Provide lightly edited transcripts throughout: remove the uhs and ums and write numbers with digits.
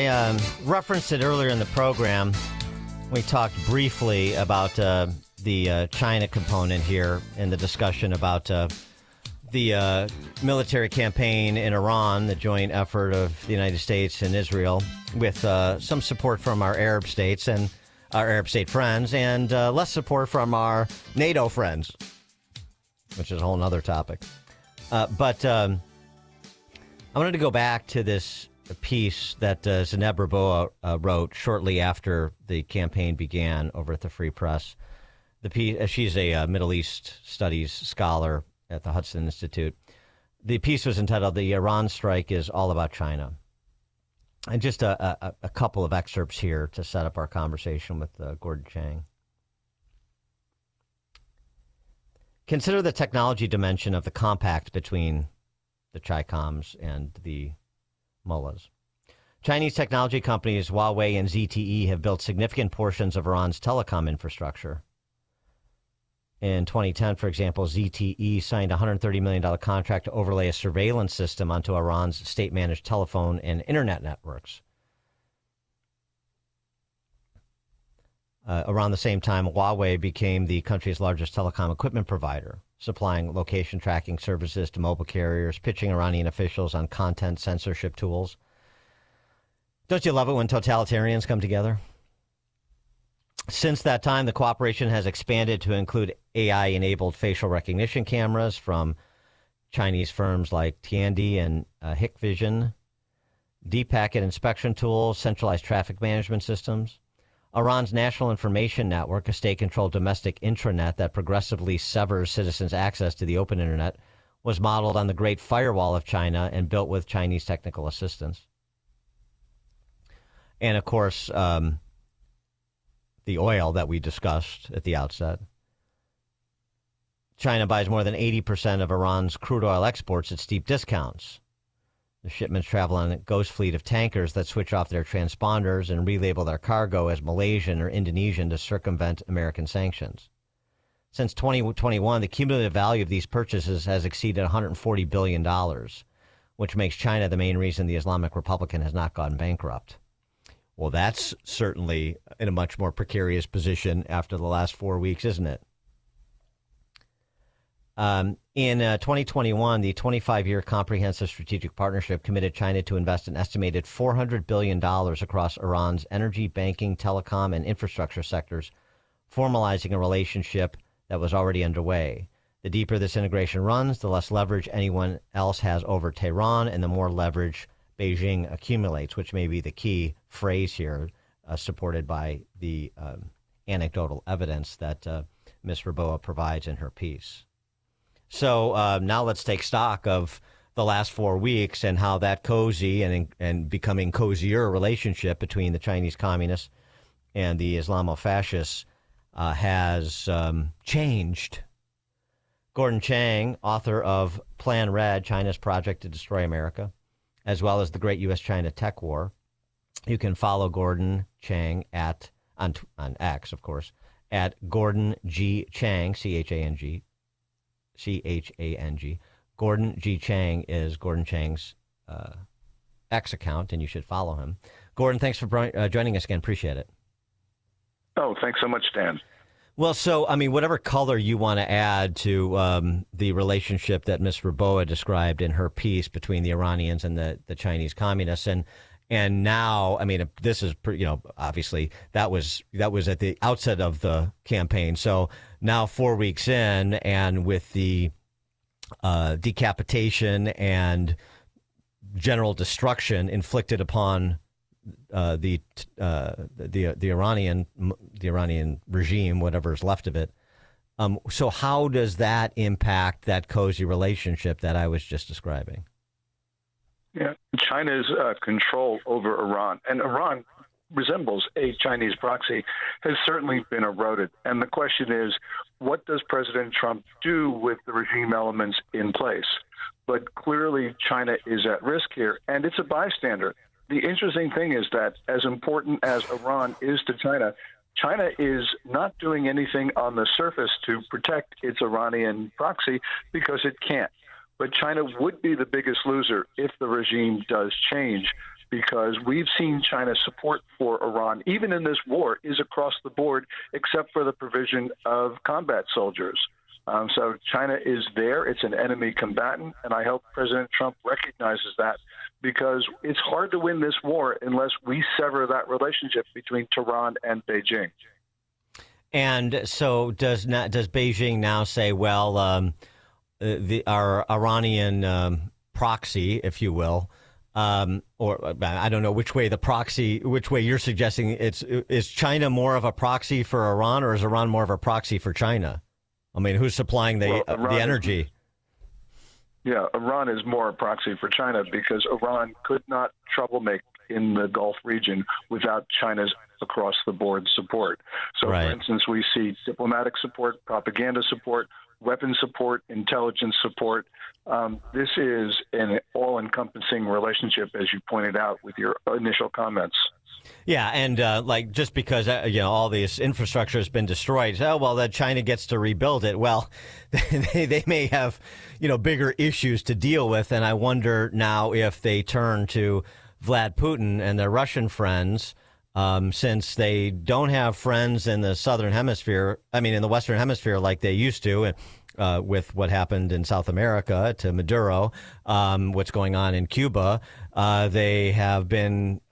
I referenced it earlier in the program. We talked briefly about the China component here in the discussion about the military campaign in Iran, the joint effort of the United States and Israel, with some support from our Arab states and our Arab state friends, and less support from our NATO friends, which is a whole other topic. But I wanted to go back to this piece that Zineb Raboa wrote shortly after the campaign began over at the Free Press. The piece, she's a Middle East studies scholar at the Hudson Institute. The piece was entitled "The Iran Strike is All About China." And just a couple of excerpts here to set up our conversation with Gordon Chang. Consider the technology dimension of the compact between the Chi-Coms and the mullahs. Chinese technology companies Huawei and ZTE have built significant portions of Iran's telecom infrastructure. In 2010, for example, ZTE signed a $130 million contract to overlay a surveillance system onto Iran's state-managed telephone and internet networks. Around the same time, Huawei became the country's largest telecom equipment provider, supplying location tracking services to mobile carriers, pitching Iranian officials on content censorship tools. Don't you love it when totalitarians come together? Since that time, the cooperation has expanded to include AI-enabled facial recognition cameras from Chinese firms like Tiandi and Hikvision, deep packet inspection tools, centralized traffic management systems. Iran's National Information Network, a state-controlled domestic intranet that progressively severs citizens' access to the open internet, was modeled on the Great Firewall of China and built with Chinese technical assistance. And, of course, the oil that we discussed at the outset. China buys more than 80% of Iran's crude oil exports at steep discounts. The shipments travel on a ghost fleet of tankers that switch off their transponders and relabel their cargo as Malaysian or Indonesian to circumvent American sanctions. Since 2021, the cumulative value of these purchases has exceeded $140 billion, which makes China the main reason the Islamic Republic has not gone bankrupt. Well, that's certainly in a much more precarious position after the last 4 weeks, isn't it? In 2021, the 25-year Comprehensive Strategic Partnership committed China to invest an estimated $400 billion across Iran's energy, banking, telecom, and infrastructure sectors, formalizing a relationship that was already underway. The deeper this integration runs, the less leverage anyone else has over Tehran, and the more leverage Beijing accumulates, which may be the key phrase here, supported by the anecdotal evidence that Ms. Raboa provides in her piece. So now let's take stock of the last 4 weeks and how that cozy and becoming cozier relationship between the Chinese communists and the Islamo-fascists has changed. Gordon Chang, author of Plan Red, China's Project to Destroy America, as well as the Great U.S.-China Tech War. You can follow Gordon Chang on X, of course, at Gordon G. Chang, C-H-A-N-G. C-H-A-N-G. Gordon G. Chang is Gordon Chang's X account, and you should follow him. Gordon, thanks for joining us again. Appreciate it. Oh, thanks so much, Dan. Well, so, I mean, whatever color you want to add to the relationship that Ms. Raboa described in her piece between the Iranians and the Chinese communists, and now, I mean, this is, obviously that was at the outset of the campaign. So now 4 weeks in, and with the decapitation and general destruction inflicted upon the Iranian regime, whatever's left of it. So how does that impact that cozy relationship that I was just describing? Yeah, China's control over Iran, and Iran resembles a Chinese proxy, has certainly been eroded. And the question is, what does President Trump do with the regime elements in place? But clearly, China is at risk here, and it's a bystander. The interesting thing is that as important as Iran is to China, China is not doing anything on the surface to protect its Iranian proxy because it can't. But China would be the biggest loser if the regime does change. because we've seen China's support for Iran, even in this war, is across the board, except for the provision of combat soldiers. So China is there. It's an enemy combatant, and I hope President Trump recognizes that, because it's hard to win this war unless we sever that relationship between Tehran and Beijing. And so does Beijing now say, well, our Iranian proxy, if you will, or I don't know which way you're suggesting is China more of a proxy for Iran, or is Iran more of a proxy for China? I mean, who's supplying the energy? Iran is more a proxy for China, because Iran could not troublemaker in the Gulf region without China's across-the-board support. So, right. For instance, we see diplomatic support, propaganda support, weapons support, intelligence support. This is an all-encompassing relationship, as you pointed out with your initial comments. Yeah, and just because all this infrastructure has been destroyed, then China gets to rebuild it. Well, they may have bigger issues to deal with, and I wonder now if they turn to Vlad Putin and their Russian friends, since they don't have friends in the Southern Hemisphere. I mean, in the Western Hemisphere, like they used to. With what happened in South America to Maduro, what's going on in Cuba. They have been,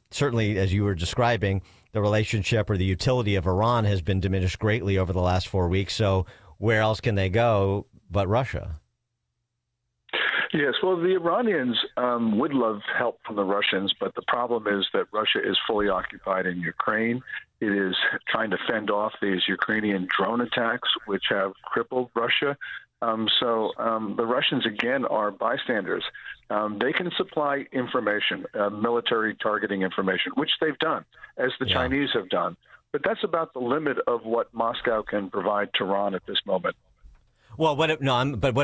certainly, as you were describing, the relationship or the utility of Iran has been diminished greatly over the last 4 weeks. So where else can they go but Russia? Yes, well, the Iranians would love help from the Russians, but the problem is that Russia is fully occupied in Ukraine. It is trying to fend off these Ukrainian drone attacks, which have crippled Russia. So the Russians, again, are bystanders. They can supply information, military targeting information, which they've done, as the Chinese have done. But that's about the limit of what Moscow can provide Tehran at this moment. Well, what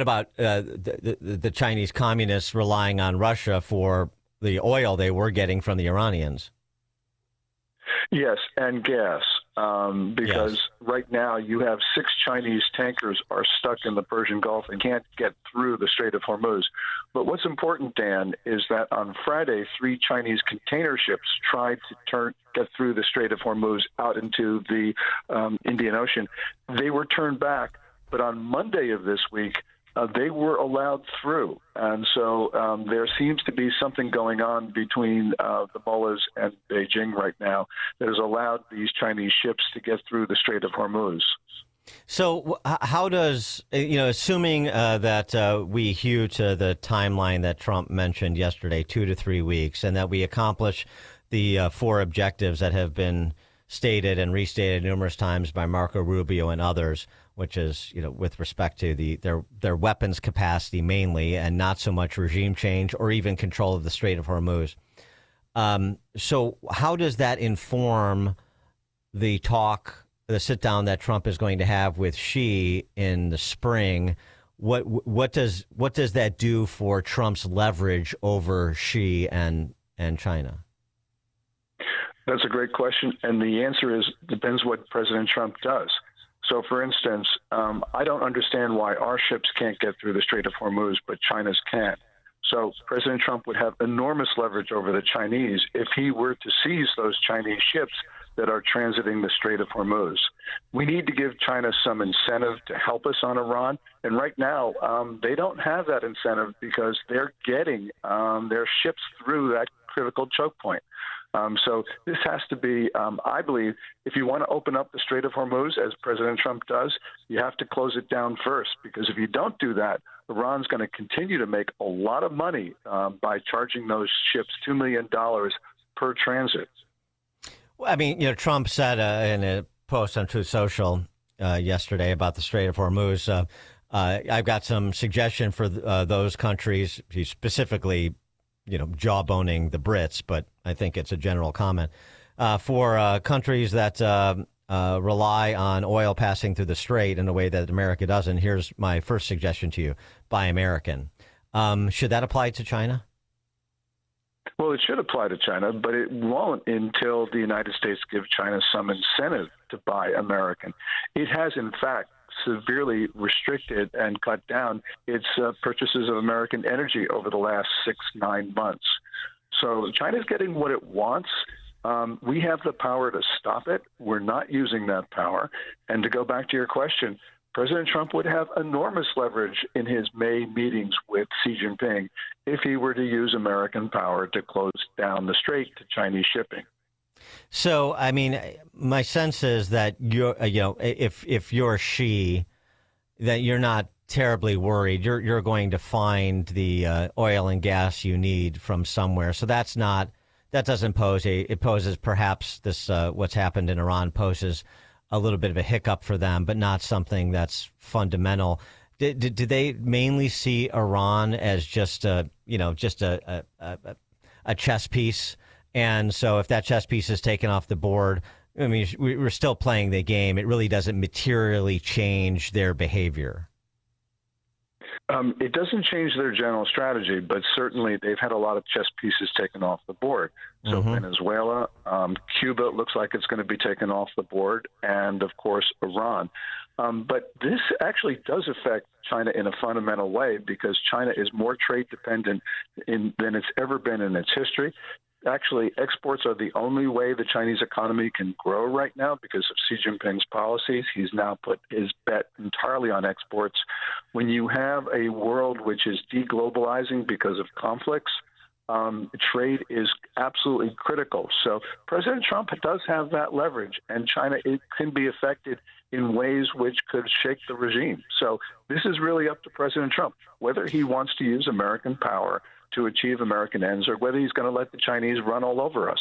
about the Chinese communists relying on Russia for the oil they were getting from the Iranians? Yes, and gas, because right now you have 6 Chinese tankers are stuck in the Persian Gulf and can't get through the Strait of Hormuz. But what's important, Dan, is that on Friday, 3 Chinese container ships tried to get through the Strait of Hormuz out into the Indian Ocean. They were turned back, but on Monday of this week, they were allowed through. And so there seems to be something going on between the mullahs and Beijing right now that has allowed these Chinese ships to get through the Strait of Hormuz. So how does, assuming that we hew to the timeline that Trump mentioned yesterday, 2 to 3 weeks, and that we accomplish the 4 objectives that have been stated and restated numerous times by Marco Rubio and others, which is, with respect to their weapons capacity mainly, and not so much regime change or even control of the Strait of Hormuz. So how does that inform the sit down that Trump is going to have with Xi in the spring? What does that do for Trump's leverage over Xi and China? That's a great question, and the answer is depends what President Trump does. So, for instance, I don't understand why our ships can't get through the Strait of Hormuz, but China's can. So President Trump would have enormous leverage over the Chinese if he were to seize those Chinese ships that are transiting the Strait of Hormuz. We need to give China some incentive to help us on Iran. And right now, they don't have that incentive because they're getting their ships through that critical choke point. So this has to be, I believe, if you want to open up the Strait of Hormuz, as President Trump does, you have to close it down first, because if you don't do that, Iran's going to continue to make a lot of money by charging those ships $2 million per transit. Well, I mean, Trump said in a post on Truth Social yesterday about the Strait of Hormuz, I've got some suggestion for those countries, specifically jawboning the Brits, but I think it's a general comment, for countries that rely on oil passing through the strait in a way that America doesn't. Here's my first suggestion to you: buy American. Should that apply to China? Well, it should apply to China, but it won't until the United States give China some incentive to buy American. It has, in fact, severely restricted and cut down its purchases of American energy over the last 6-9 months. So China's getting what it wants. We have the power to stop it. We're not using that power. And to go back to your question, President Trump would have enormous leverage in his May meetings with Xi Jinping if he were to use American power to close down the strait to Chinese shipping. So, I mean, my sense is that if you're Xi, that you're not terribly worried. You're going to find the oil and gas you need from somewhere. So that doesn't pose it poses perhaps this what's happened in Iran poses a little bit of a hiccup for them, but not something that's fundamental. Do they mainly see Iran as just a chess piece? And so if that chess piece is taken off the board, I mean, we're still playing the game. It really doesn't materially change their behavior. It doesn't change their general strategy, but certainly they've had a lot of chess pieces taken off the board. So Venezuela, Cuba looks like it's going to be taken off the board, and of course Iran. But this actually does affect China in a fundamental way because China is more trade dependent than it's ever been in its history. Actually, exports are the only way the Chinese economy can grow right now because of Xi Jinping's policies. He's now put his bet entirely on exports. When you have a world which is deglobalizing because of conflicts, trade is absolutely critical. So President Trump does have that leverage, and China can be affected in ways which could shake the regime. So this is really up to President Trump, whether he wants to use American power to achieve American ends or whether he's going to let the Chinese run all over us.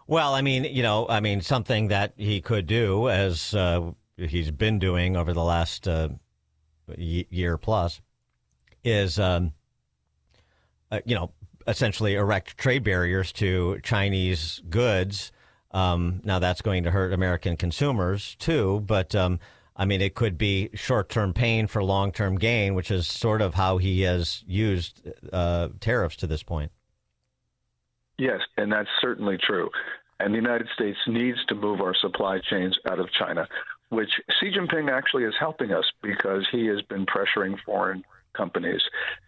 Well, I mean, something that he could do, as he's been doing over the last year plus, is, essentially erect trade barriers to Chinese goods. Now, that's going to hurt American consumers, too. But, it could be short-term pain for long-term gain, which is sort of how he has used tariffs to this point. Yes, and that's certainly true. And the United States needs to move our supply chains out of China, which Xi Jinping actually is helping us because he has been pressuring foreign companies,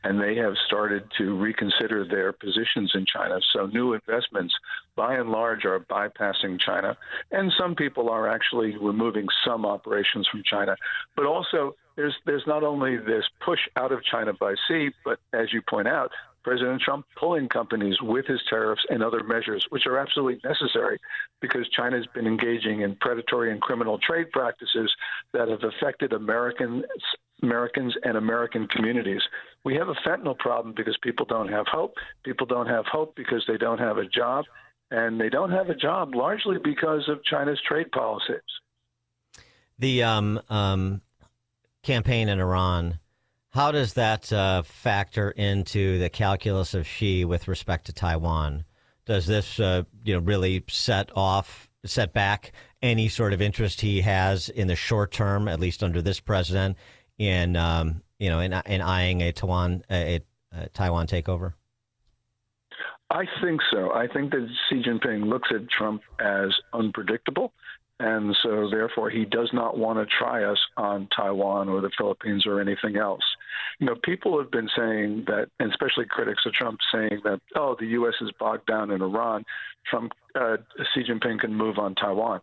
and they have started to reconsider their positions in China. So new investments, by and large, are bypassing China, and some people are actually removing some operations from China. But also, there's not only this push out of China by Xi, but as you point out, President Trump pulling companies with his tariffs and other measures, which are absolutely necessary because China has been engaging in predatory and criminal trade practices that have affected Americans and American communities. We have a fentanyl problem because people don't have hope. People don't have hope because they don't have a job, and they don't have a job largely because of China's trade policies. The campaign in Iran, how does that factor into the calculus of Xi with respect to Taiwan? Does this, really set back any sort of interest he has in the short term, at least under this president, in eyeing a Taiwan takeover? I think so. I think that Xi Jinping looks at Trump as unpredictable, and so therefore he does not want to try us on Taiwan or the Philippines or anything else. People have been saying that, and especially critics of Trump, saying that, the U.S. is bogged down in Iran. Xi Jinping can move on Taiwan.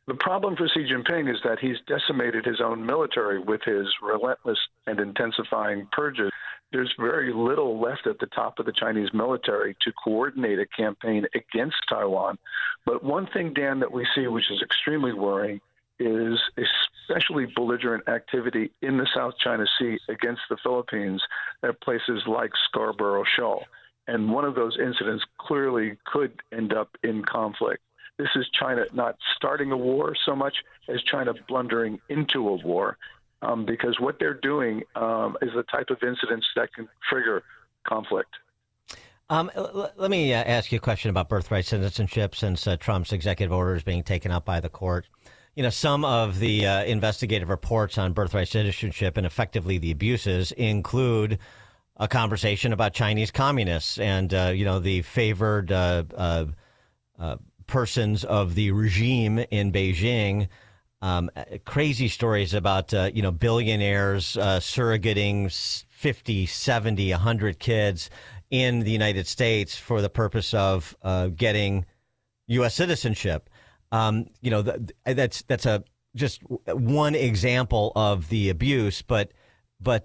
The problem for Xi Jinping is that he's decimated his own military with his relentless and intensifying purges. There's very little left at the top of the Chinese military to coordinate a campaign against Taiwan. But one thing, Dan, that we see, which is extremely worrying, is especially belligerent activity in the South China Sea against the Philippines at places like Scarborough Shoal. And one of those incidents clearly could end up in conflict. This is China not starting a war so much as China blundering into a war, because what they're doing is the type of incidents that can trigger conflict. Let me ask you a question about birthright citizenship, since Trump's executive order is being taken up by the court. Some of the investigative reports on birthright citizenship and effectively the abuses include a conversation about Chinese communists and, the favored persons of the regime in Beijing. Crazy stories about, billionaires surrogating 50, 70, 100 kids in the United States for the purpose of getting U.S. citizenship. That's just one example of the abuse, but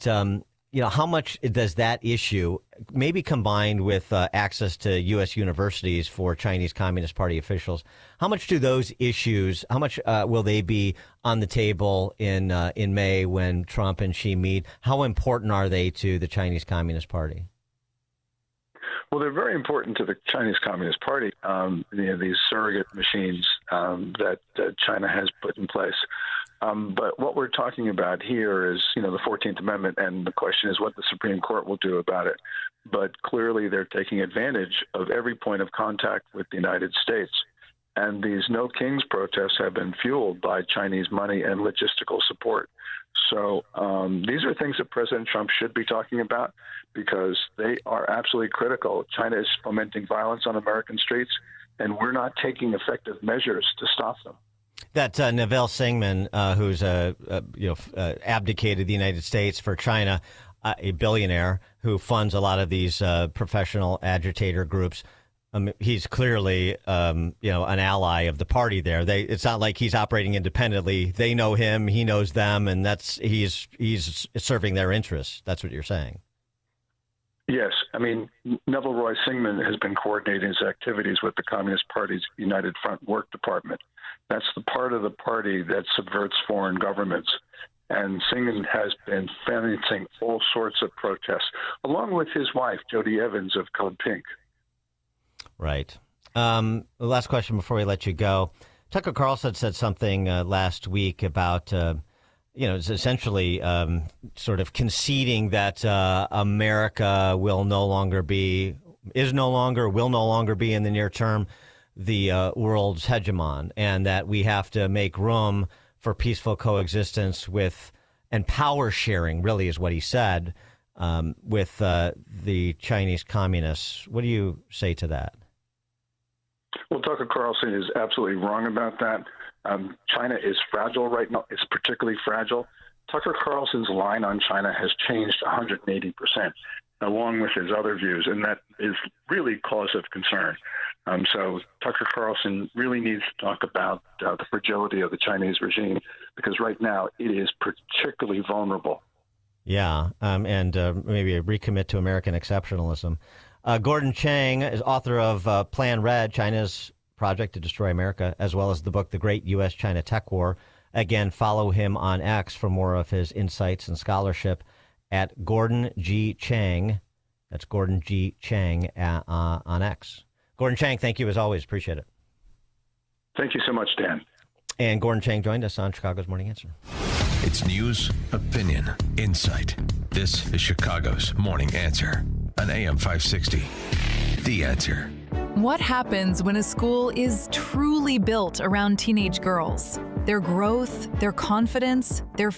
how much does that issue, maybe combined with access to U.S. universities for Chinese Communist Party officials, how much do those issues, how much will they be on the table in May when Trump and Xi meet? How important are they to the Chinese Communist Party? Well, they're very important to the Chinese Communist Party, these surrogate machines that China has put in place. But what we're talking about here is, the 14th Amendment, and the question is what the Supreme Court will do about it. But clearly they're taking advantage of every point of contact with the United States. And these No Kings protests have been fueled by Chinese money and logistical support. So these are things that President Trump should be talking about because they are absolutely critical. China is fomenting violence on American streets, and we're not taking effective measures to stop them. That Neville Singman, who's abdicated the United States for China, a billionaire who funds a lot of these professional agitator groups. He's clearly, an ally of the party there. It's not like he's operating independently. They know him, he knows them, and he's serving their interests. That's what you're saying. Yes. Neville Roy Singman has been coordinating his activities with the Communist Party's United Front Work Department. That's the part of the party that subverts foreign governments. And Singman has been financing all sorts of protests, along with his wife, Jody Evans of Code Pink. Right. The last question before we let you go. Tucker Carlson said something last week about, it's essentially sort of conceding that America will no longer be in the near term the world's hegemon, and that we have to make room for peaceful coexistence with, and power sharing, really is what he said, with the Chinese communists. What do you say to that? Well, Tucker Carlson is absolutely wrong about that. China is fragile right now. It's particularly fragile. Tucker Carlson's line on China has changed 180%, along with his other views, and that is really cause of concern. So Tucker Carlson really needs to talk about the fragility of the Chinese regime, because right now it is particularly vulnerable. Yeah, and maybe a recommit to American exceptionalism. Gordon Chang is author of Plan Red, China's Project to Destroy America, as well as the book The Great U.S.-China Tech War. Again, follow him on X for more of his insights and scholarship at Gordon G. Chang. That's Gordon G. Chang on X. Gordon Chang, thank you as always. Appreciate it. Thank you so much, Dan. And Gordon Chang joined us on Chicago's Morning Answer. It's news, opinion, insight. This is Chicago's Morning Answer on AM 560. The Answer. What happens when a school is truly built around teenage girls? Their growth, their confidence, their